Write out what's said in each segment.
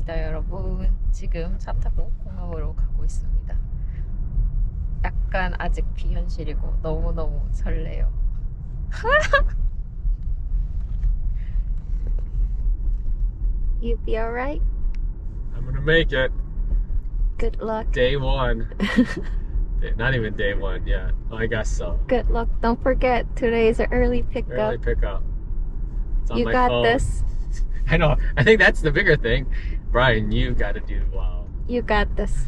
있습니다, 여러분. 지금 차 타고 공항으로 가고 있습니다. 약간 아직 비현실이고 너무너무 설레요. You be alright? I'm gonna make it. Good luck. Day one. Not even day one yet. I guess so. Good luck. Don't forget, today is an early pickup. Early pickup. It's on You my got phone. this. I know. I think that's the bigger thing. Brian, you gotta do well. You got this.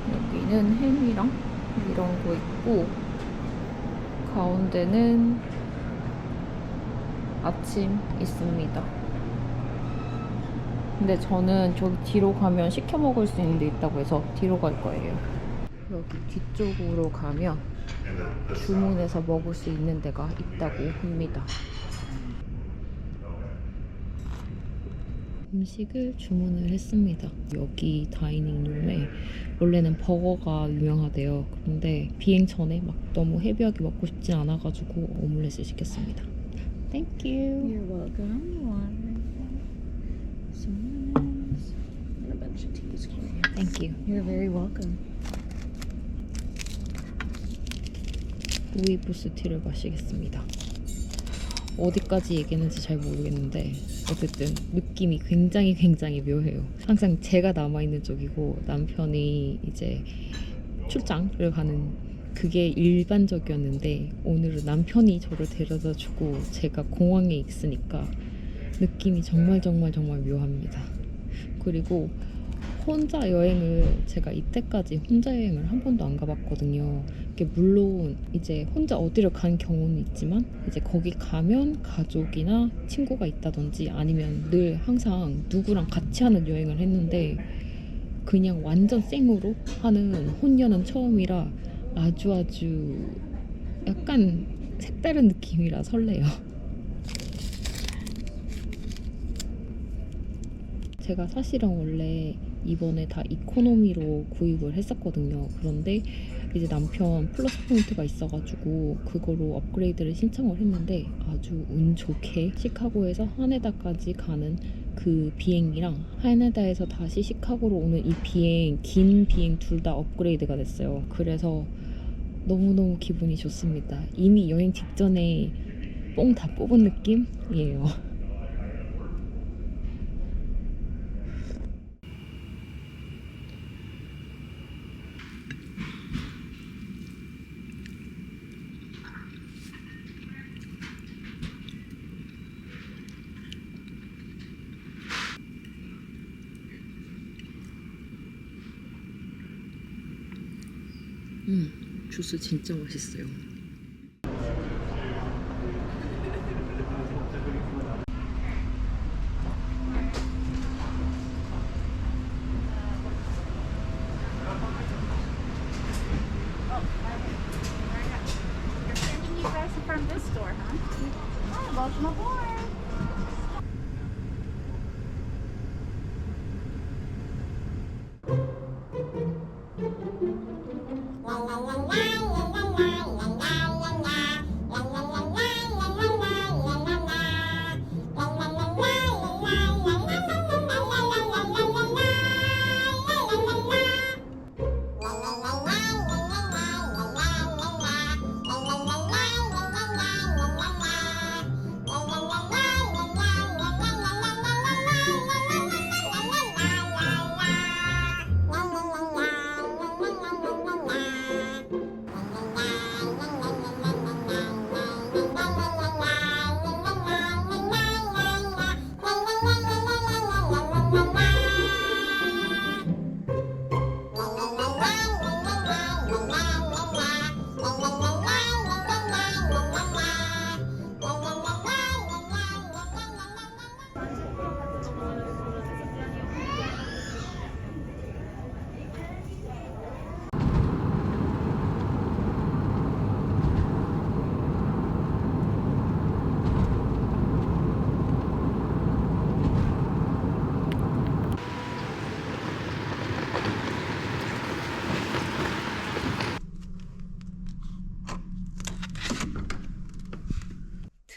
여기는 햄이랑 이런 거 있고, 가운데는 아침 있습니다. 근데 저는 저기 뒤로 가면 시켜 먹을 수 있는 데 있다고 해서 뒤로 갈 거예요. 여기 뒤쪽으로 가면 주문해서 먹을 수 있는 데가 있다고 합니다. 음식을 주문을 했습니다. 여기 다이닝룸에 원래는 버거가 유명하대요. 그런데 비행 전에 막 너무 헤비하게 먹고 싶진 않아가지고 오믈렛을 시켰습니다. Thank you. You're welcome. One, some lemons, and a bunch of teas. Thank you. You're very welcome. 루이보스 티를 마시겠습니다. 어디까지 얘기했는지 잘 모르겠는데 어쨌든 느낌이 굉장히 묘해요. 항상 제가 남아있는 쪽이고 남편이 이제 출장을 가는 그게 일반적이었는데 오늘은 남편이 저를 데려다주고 제가 공항에 있으니까 느낌이 정말 묘합니다. 그리고 혼자 여행을 제가 이때까지 혼자 여행을 한 번도 안 가봤거든요. 이게 물론 이제 혼자 어디를 간 경우는 있지만 이제 거기 가면 가족이나 친구가 있다든지 아니면 늘 항상 누구랑 같이 하는 여행을 했는데 그냥 완전 생으로 하는 혼연은 처음이라 아주 약간 색다른 느낌이라 설레요. 제가 사실은 원래 이번에 다 이코노미로 구입을 했었거든요. 그런데 이제 남편 플러스 포인트가 있어가지고 그거로 업그레이드를 신청을 했는데 아주 운 좋게 시카고에서 하네다까지 가는 그 비행이랑 하네다에서 다시 시카고로 오는 이 비행, 긴 비행 둘 다 업그레이드가 됐어요. 그래서 너무너무 기분이 좋습니다. 이미 여행 직전에 뽕 다 뽑은 느낌이에요. 주스 진짜 맛있어요. You guys are from this store, huh? Hi, welcome aboard.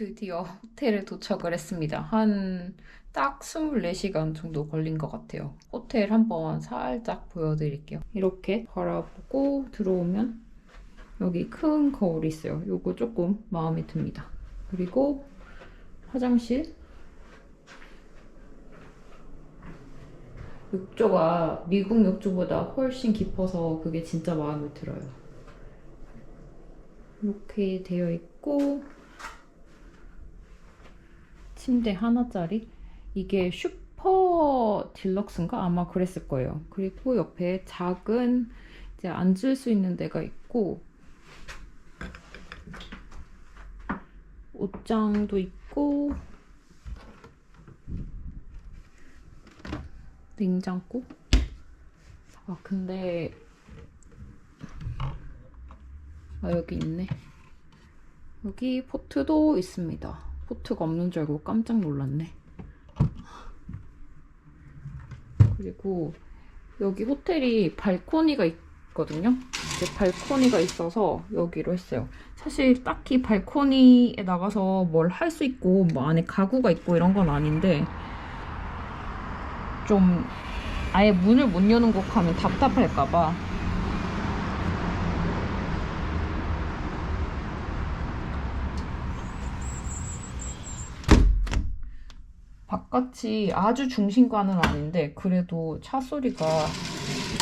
드디어 호텔에 도착을 했습니다. 한 딱 24시간 정도 걸린 것 같아요. 호텔 한번 살짝 보여드릴게요. 이렇게 바라보고 들어오면 여기 큰 거울이 있어요. 요거 조금 마음에 듭니다. 그리고 화장실. 욕조가 미국 욕조보다 훨씬 깊어서 그게 진짜 마음에 들어요. 이렇게 되어 있고 침대 하나짜리. 이게 슈퍼 딜럭스인가? 아마 그랬을 거예요. 그리고 옆에 작은 이제 앉을 수 있는 데가 있고 옷장도 있고 냉장고? 아 근데 여기 있네. 여기 포트도 있습니다. 포트가 없는 줄 알고 깜짝 놀랐네. 그리고 여기 호텔이 발코니가 있거든요. 이제 발코니가 있어서 여기로 했어요. 사실 딱히 발코니에 나가서 뭘 할 수 있고 뭐 안에 가구가 있고 이런 건 아닌데 좀 아예 문을 못 여는 곳 가면 답답할까봐 바깥이 아주 중심가는 아닌데 그래도 차 소리가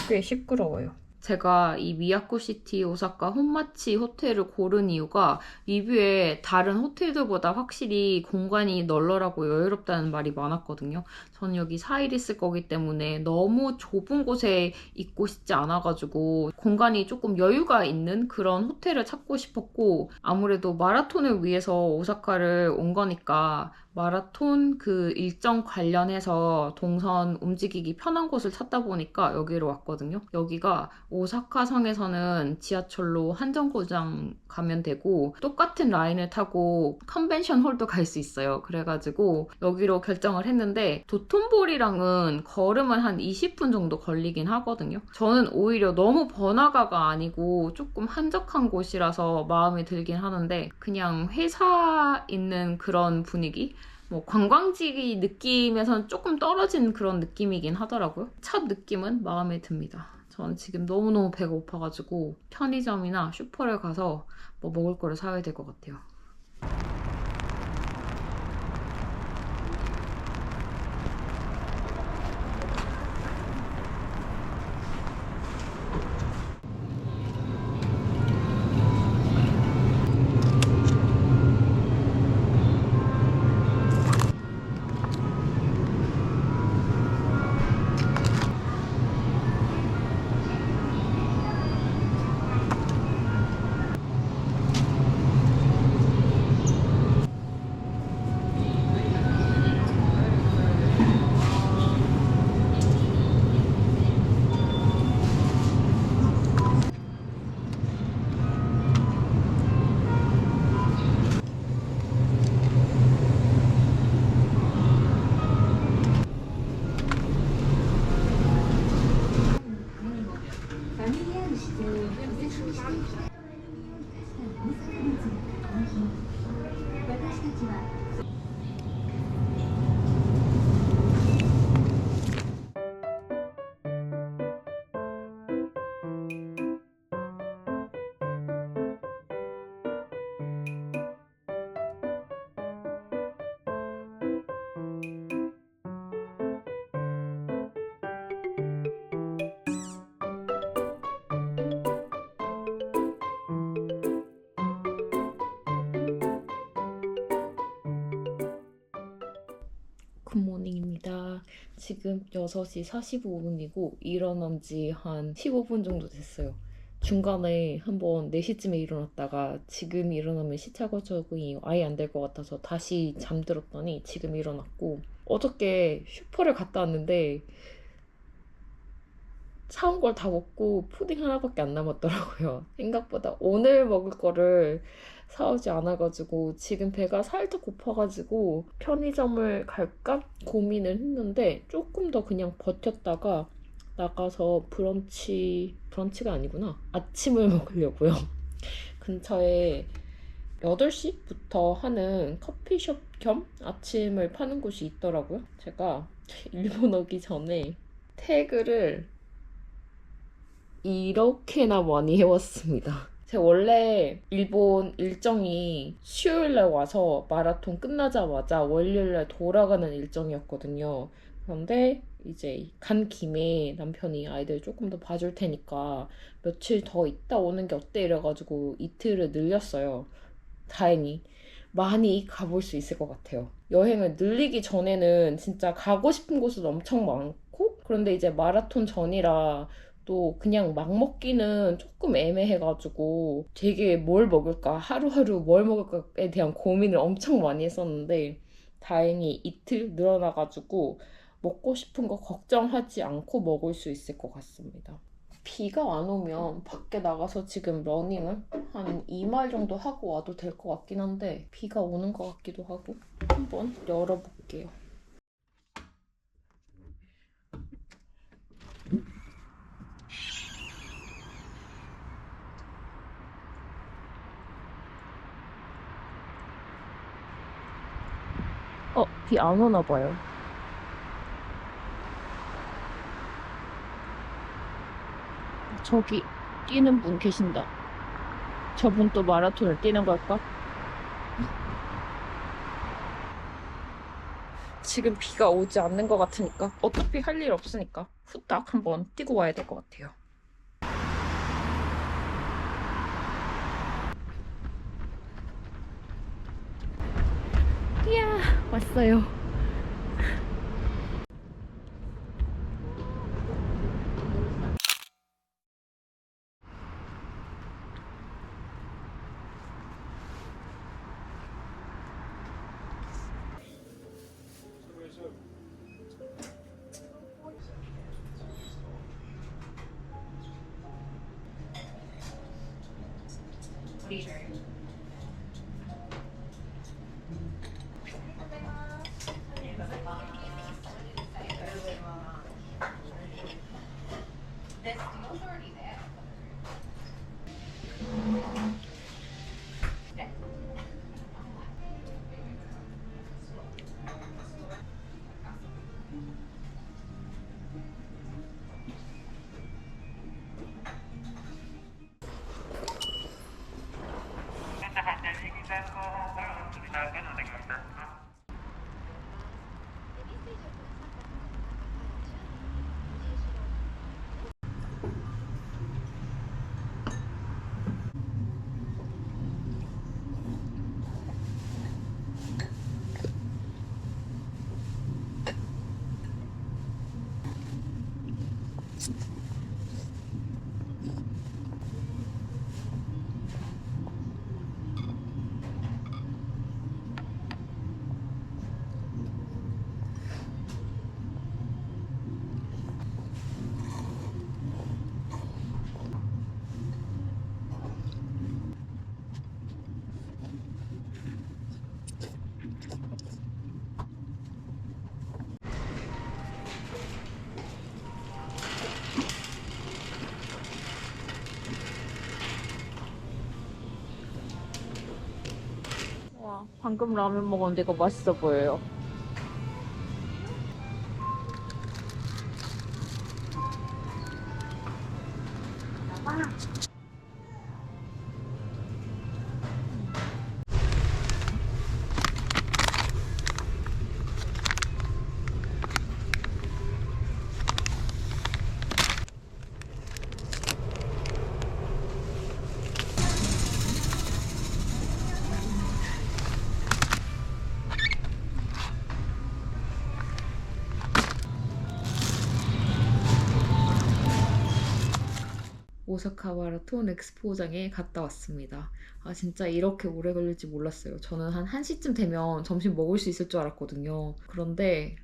꽤 시끄러워요. 제가 이 미야코시티 오사카 혼마치 호텔을 고른 이유가 리뷰에 다른 호텔들보다 확실히 공간이 널널하고 여유롭다는 말이 많았거든요. 저는 여기 4일 있을 거기 때문에 너무 좁은 곳에 있고 싶지 않아가지고 공간이 조금 여유가 있는 그런 호텔을 찾고 싶었고 아무래도 마라톤을 위해서 오사카를 온 거니까 마라톤 그 일정 관련해서 동선 움직이기 편한 곳을 찾다 보니까 여기로 왔거든요. 여기가 오사카 성에서는 지하철로 한정거장 가면 되고 똑같은 라인을 타고 컨벤션 홀도 갈 수 있어요. 그래가지고 여기로 결정을 했는데 도톤보리랑은 걸으면 한 20분 정도 걸리긴 하거든요. 저는 오히려 너무 번화가가 아니고 조금 한적한 곳이라서 마음에 들긴 하는데 그냥 회사 있는 그런 분위기? 뭐 관광지 느낌에서는 조금 떨어진 그런 느낌이긴 하더라고요. 첫 느낌은 마음에 듭니다. 저는 지금 너무너무 배가 고파가지고 편의점이나 슈퍼를 가서 뭐 먹을 거를 사야 될 것 같아요. 굿모닝입니다. 지금 6시 45분이고 일어난 지 한 15분 정도 됐어요. 중간에 한번 4시쯤에 일어났다가 지금 일어나면 시차 적응이 아예 안 될 것 같아서 다시 잠들었더니 지금 일어났고 어저께 슈퍼를 갔다 왔는데 사온 걸 다 먹고 푸딩 하나밖에 안 남았더라고요. 생각보다 오늘 먹을 거를 사오지 않아가지고 지금 배가 살짝 고파가지고 편의점을 갈까 고민을 했는데 조금 더 그냥 버텼다가 나가서 브런치가 아니구나. 아침을 먹으려고요. 근처에 8시부터 하는 커피숍 겸 아침을 파는 곳이 있더라고요. 제가 일본 오기 전에 태그를 이렇게나 많이 해왔습니다. 제가 원래 일본 일정이 수요일날 와서 마라톤 끝나자마자 월요일날 돌아가는 일정이었거든요. 그런데 이제 간 김에 남편이 아이들 조금 더 봐줄 테니까 며칠 더 있다 오는 게 어때? 이래가지고 이틀을 늘렸어요. 다행히 많이 가볼 수 있을 것 같아요. 여행을 늘리기 전에는 진짜 가고 싶은 곳은 엄청 많고, 그런데 이제 마라톤 전이라 또 그냥 막 먹기는 조금 애매해가지고 되게 뭘 먹을까, 하루하루 뭘 먹을까에 대한 고민을 엄청 많이 했었는데 다행히 이틀 늘어나가지고 먹고 싶은 거 걱정하지 않고 먹을 수 있을 것 같습니다. 비가 안 오면 밖에 나가서 지금 러닝을 한 2마일 정도 하고 와도 될 것 같긴 한데 비가 오는 것 같기도 하고 한번 열어볼게요. 비 안 오나 봐요. 저기 뛰는 분 계신다. 저분 또 마라톤을 뛰는 걸까? 지금 비가 오지 않는 것 같으니까 어차피 할 일 없으니까 후딱 한번 뛰고 와야 될 것 같아요. 이야, 왔어요. 와, 방금 라면 먹었는데 이거 맛있어 보여요. 오사카 마라톤 엑스포장에 갔다 왔습니다. 아, 진짜 이렇게 오래 걸릴지 몰랐어요. 저는 한 1시쯤 되면 점심 먹을 수 있을 줄 알았거든요. 그런데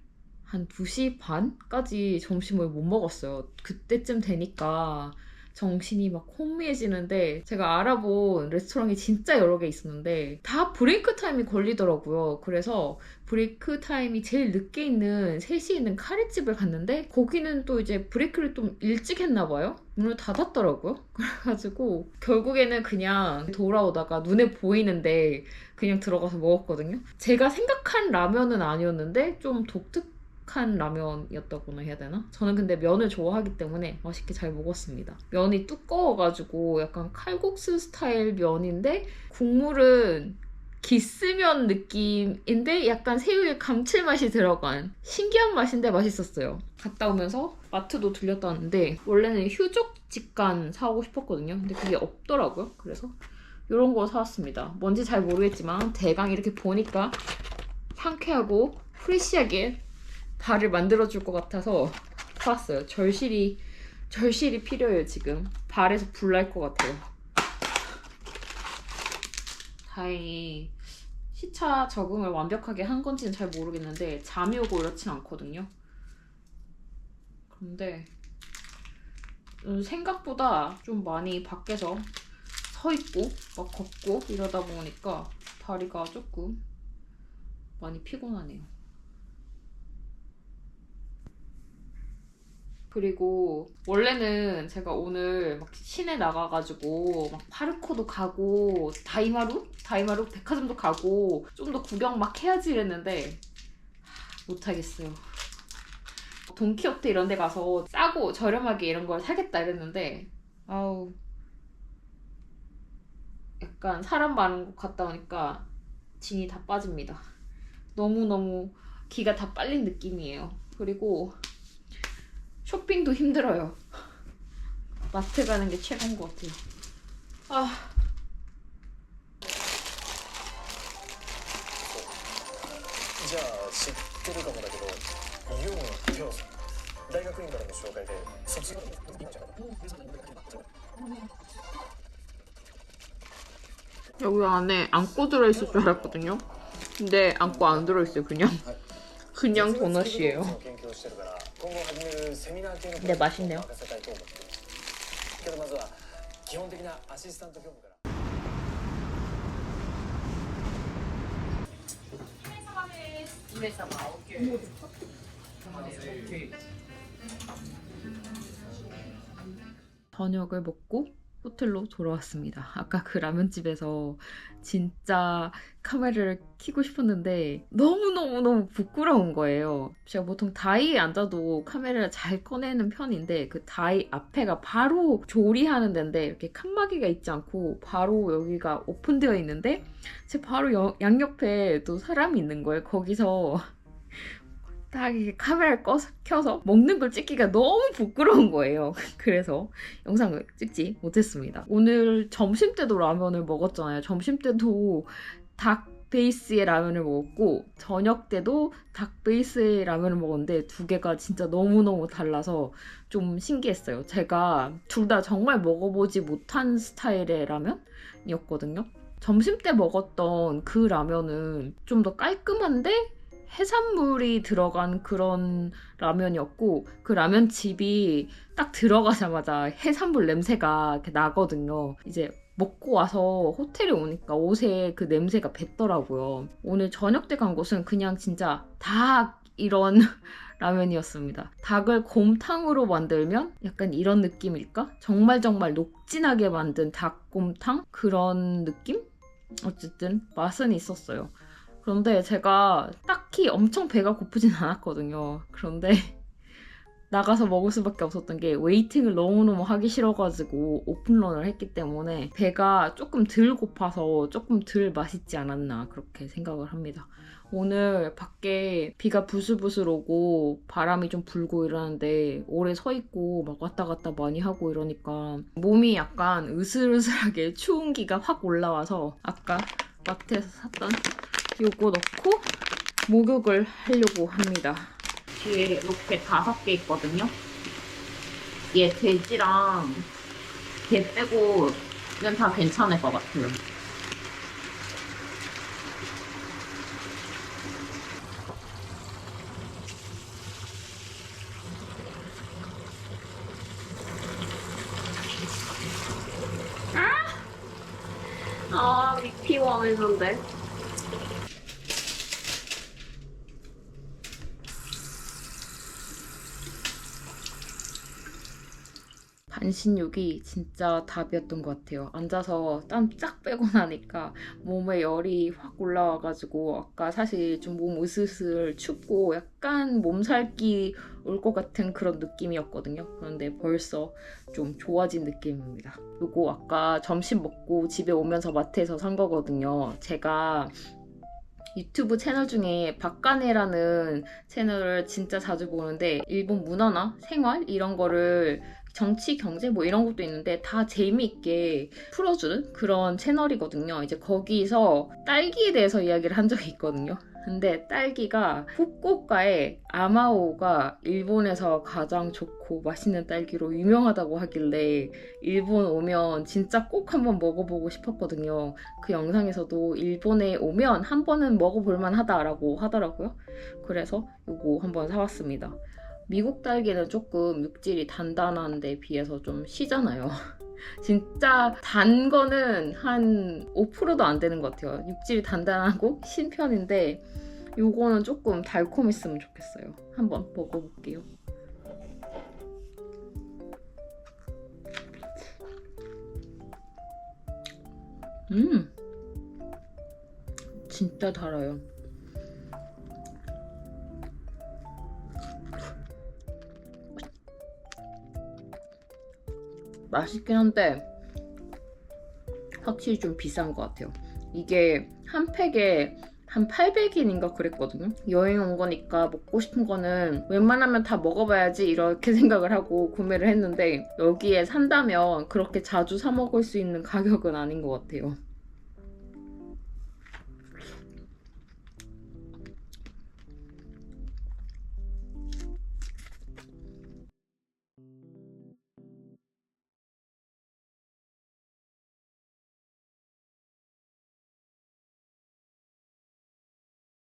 한 2시 반까지 점심을 못 먹었어요. 그때쯤 되니까 정신이 막 혼미해지는데 제가 알아본 레스토랑이 진짜 여러 개 있었는데 다 브레이크 타임이 걸리더라고요. 그래서 브레이크 타임이 제일 늦게 있는 3시에 있는 카레집을 갔는데 거기는 또 이제 브레이크를 좀 일찍 했나 봐요. 문을 닫았더라고요. 그래가지고 결국에는 그냥 돌아오다가 눈에 보이는데 그냥 들어가서 먹었거든요. 제가 생각한 라면은 아니었는데 좀 독특한 라면이었다고나 해야 되나? 저는 근데 면을 좋아하기 때문에 맛있게 잘 먹었습니다. 면이 두꺼워가지고 약간 칼국수 스타일 면인데 국물은 기스면 느낌인데 약간 새우의 감칠맛이 들어간 신기한 맛인데 맛있었어요. 갔다 오면서 마트도 들렸다 왔는데 원래는 휴족 직관 사오고 싶었거든요. 근데 그게 없더라고요. 그래서 이런 거 사왔습니다. 뭔지 잘 모르겠지만 대강 이렇게 보니까 상쾌하고 프레시하게 발을 만들어줄 것 같아서 사왔어요. 절실히 필요해요 지금. 발에서 불 날 것 같아요. 다행히 시차 적응을 완벽하게 한 건지는 잘 모르겠는데 잠이 오고 이렇진 않거든요. 그런데 생각보다 좀 많이 밖에서 서 있고 막 걷고 이러다 보니까 다리가 조금 많이 피곤하네요. 그리고 원래는 제가 오늘 막 시내 나가가지고 막 파르코도 가고 다이마루 백화점도 가고 좀 더 구경 막 해야지 이랬는데 못하겠어요. 돈키호테 이런 데 가서 싸고 저렴하게 이런 걸 사겠다 이랬는데 아우 약간 사람 많은 곳 갔다 오니까 진이 다 빠집니다. 너무너무 기가 다 빨린 느낌이에요. 그리고 쇼핑도 힘들어요. 마트 가는 게 최고인 것 같아요. 아, じゃあ知ってるかもだけどユン・ヒョウさん大学院からの紹介で卒業今じゃ 여기 안에 안고 들어있을 줄 알았거든요. 근데 안고 안 들어있어요. 그냥 도넛이에요. 근데 맛있네요. けどまずは基本的なアシスタント業務から 저녁을 먹고 호텔로 돌아왔습니다. 아까 그 라면집에서 진짜 카메라를 켜고 싶었는데 너무너무너무 부끄러운 거예요. 제가 보통 다이에 앉아도 카메라를 잘 꺼내는 편인데 그 다이 앞에가 바로 조리하는 데인데 이렇게 칸막이가 있지 않고 바로 여기가 오픈되어 있는데 제 바로 양옆에 또 사람이 있는 거예요. 거기서 딱 이렇게 카메라를 켜서 먹는 걸 찍기가 너무 부끄러운 거예요. 그래서 영상을 찍지 못했습니다. 오늘 점심 때도 라면을 먹었잖아요. 점심 때도 닭 베이스의 라면을 먹었고 저녁 때도 닭 베이스의 라면을 먹었는데 두 개가 진짜 너무너무 달라서 좀 신기했어요. 제가 둘 다 정말 먹어보지 못한 스타일의 라면이었거든요. 점심 때 먹었던 그 라면은 좀 더 깔끔한데 해산물이 들어간 그런 라면이었고 그 라면집이 딱 들어가자마자 해산물 냄새가 이렇게 나거든요. 이제 먹고 와서 호텔에 오니까 옷에 그 냄새가 뱄더라고요. 오늘 저녁 때 간 곳은 그냥 진짜 닭 이런 라면이었습니다. 닭을 곰탕으로 만들면 약간 이런 느낌일까? 정말 녹진하게 만든 닭곰탕? 그런 느낌? 어쨌든 맛은 있었어요. 그런데 제가 딱히 엄청 배가 고프진 않았거든요. 그런데 나가서 먹을 수밖에 없었던 게 웨이팅을 너무너무 하기 싫어가지고 오픈런을 했기 때문에 배가 조금 덜 고파서 조금 덜 맛있지 않았나 그렇게 생각을 합니다. 오늘 밖에 비가 부슬부슬 오고 바람이 좀 불고 이러는데 오래 서 있고 막 왔다 갔다 많이 하고 이러니까 몸이 약간 으슬으슬하게 추운기가 확 올라와서 아까 마트에서 샀던 요거 넣고 목욕을 하려고 합니다. 뒤에 이렇게 5개 있거든요. 얘 돼지랑 개 빼고 이건 다 괜찮을 것 같아요. 미피원했는데. 반신욕이 진짜 답이었던 것 같아요. 앉아서 땀 쫙 빼고 나니까 몸에 열이 확 올라와가지고 아까 사실 좀 몸 으슬으슬 춥고 약간 몸살기 올 것 같은 그런 느낌이었거든요. 그런데 벌써 좀 좋아진 느낌입니다. 요거 아까 점심 먹고 집에 오면서 마트에서 산 거거든요. 제가 유튜브 채널 중에 박가네라는 채널을 진짜 자주 보는데 일본 문화나 생활 이런 거를 정치, 경제 뭐 이런 것도 있는데 다 재미있게 풀어주는 그런 채널이거든요. 이제 거기서 딸기에 대해서 이야기를 한 적이 있거든요. 근데 딸기가 후쿠오카의 아마오가 일본에서 가장 좋고 맛있는 딸기로 유명하다고 하길래 일본 오면 진짜 꼭 한번 먹어보고 싶었거든요. 그 영상에서도 일본에 오면 한 번은 먹어볼만 하다라고 하더라고요. 그래서 이거 한번 사왔습니다. 미국 딸기는 조금 육질이 단단한 데 비해서 좀 시잖아요. 진짜 단 거는 한 5%도 안 되는 것 같아요. 육질이 단단하고 신 편인데 요거는 조금 달콤했으면 좋겠어요. 한번 먹어볼게요. 진짜 달아요. 맛있긴 한데 확실히 좀 비싼 것 같아요. 이게 한 팩에 한 800엔인가 그랬거든요. 여행 온 거니까 먹고 싶은 거는 웬만하면 다 먹어봐야지 이렇게 생각을 하고 구매를 했는데 여기에 산다면 그렇게 자주 사 먹을 수 있는 가격은 아닌 것 같아요.